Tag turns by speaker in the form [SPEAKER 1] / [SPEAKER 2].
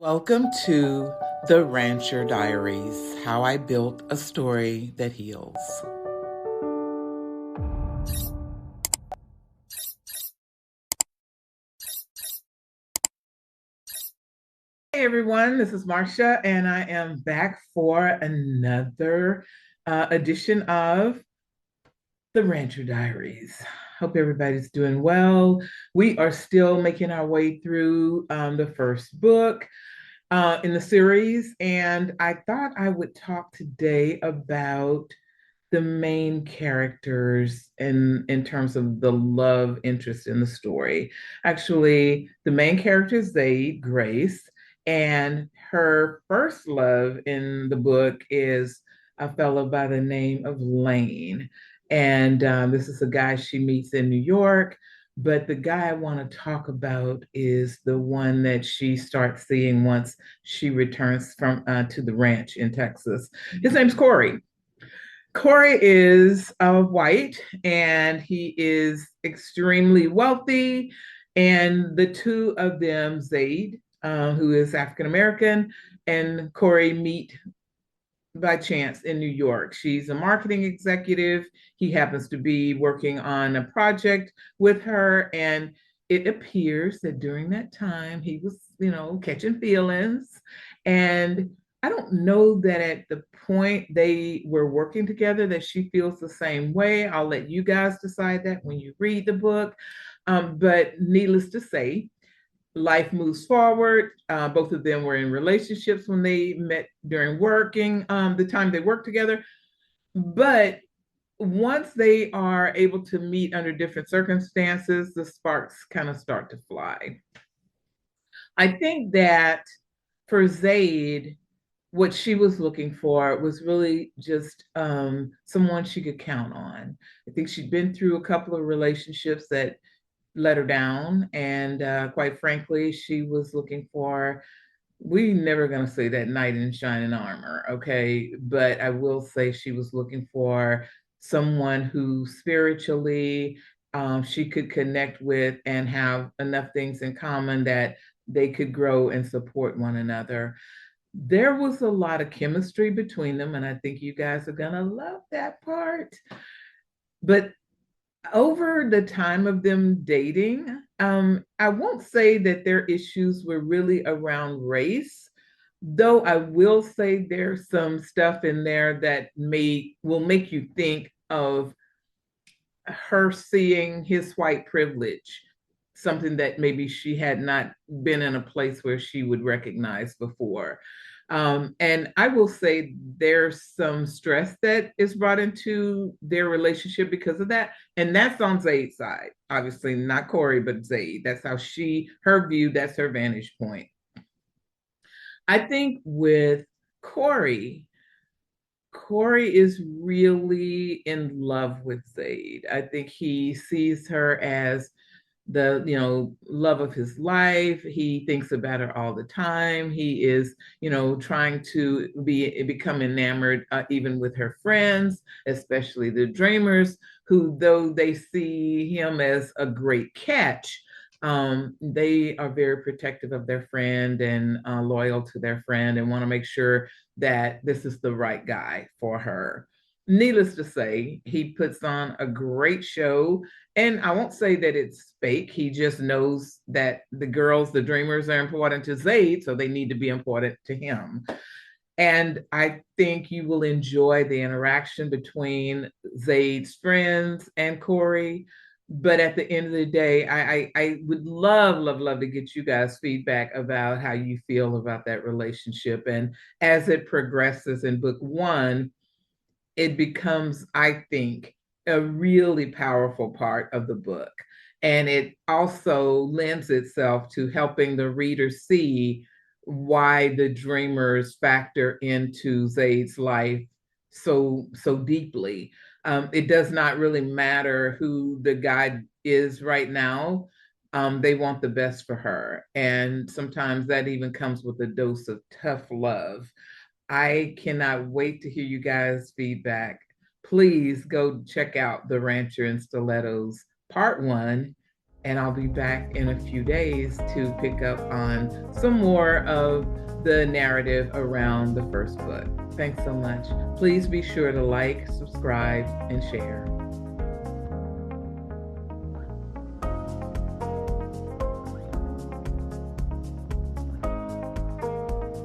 [SPEAKER 1] Welcome to the RancHER Diaries, how I built a story that heals. Hey everyone, this is Marcia, and I am back for another edition of the RancHER Diaries. Hope everybody's doing well. We are still making our way through the first book in the series, and I thought I would talk today about the main characters in terms of the love interest in the story. Actually, the main character is Zaide, Grace, and her first love in the book is a fellow by the name of Lane. And this is a guy she meets in New York. But the guy I want to talk about is the one that she starts seeing once she returns from to the ranch in Texas. His name's Corey. Corey is white and he is extremely wealthy. And the two of them, Zaide, who is African American, and Corey meet by chance in New York. She's a marketing executive. He happens to be working on a project with her. And it appears that during that time, he was, catching feelings. And I don't know that at the point they were working together that she feels the same way. I'll let you guys decide that when you read the book. But needless to say, life moves forward. Both of them were in relationships when they met during working, the time they worked together. But once they are able to meet under different circumstances, the sparks kind of start to fly. I think that for Zaide, what she was looking for was really just someone she could count on. I think she'd been through a couple of relationships that let her down. And quite frankly, she was looking for, we never going to say that knight in shining armor, okay? But I will say she was looking for someone who spiritually she could connect with and have enough things in common that they could grow and support one another. There was a lot of chemistry between them, and I think you guys are going to love that part. But over the time of them dating, I won't say that their issues were really around race, though I will say there's some stuff in there that will make you think of her seeing his white privilege, something that maybe she had not been in a place where she would recognize before. And I will say there's some stress that is brought into their relationship because of that. And that's on Zaide's side, obviously, not Corey, but Zaide. That's how her view, that's her vantage point. I think with Corey, Corey is really in love with Zaide. I think he sees her as the love of his life. He thinks about her all the time. He is trying to become enamored even with her friends, especially the dreamers, who, though they see him as a great catch, they are very protective of their friend and loyal to their friend and want to make sure that this is the right guy for her. Needless to say, he puts on a great show. And I won't say that it's fake. He just knows that the girls, the dreamers, are important to Zaide, so they need to be important to him. And I think you will enjoy the interaction between Zaide's friends and Corey. But at the end of the day, I would love, love, love to get you guys feedback about how you feel about that relationship. And as it progresses in book one, it becomes, I think, a really powerful part of the book. And it also lends itself to helping the reader see why the dreamers factor into Zaide's life so deeply. It does not really matter who the guy is right now. They want the best for her. And sometimes that even comes with a dose of tough love. I cannot wait to hear you guys' feedback. Please go check out the RancHER and Stilettos Part 1 And I'll be back in a few days to pick up on some more of the narrative around the first book. Thanks so much. Please be sure to like, subscribe, and share.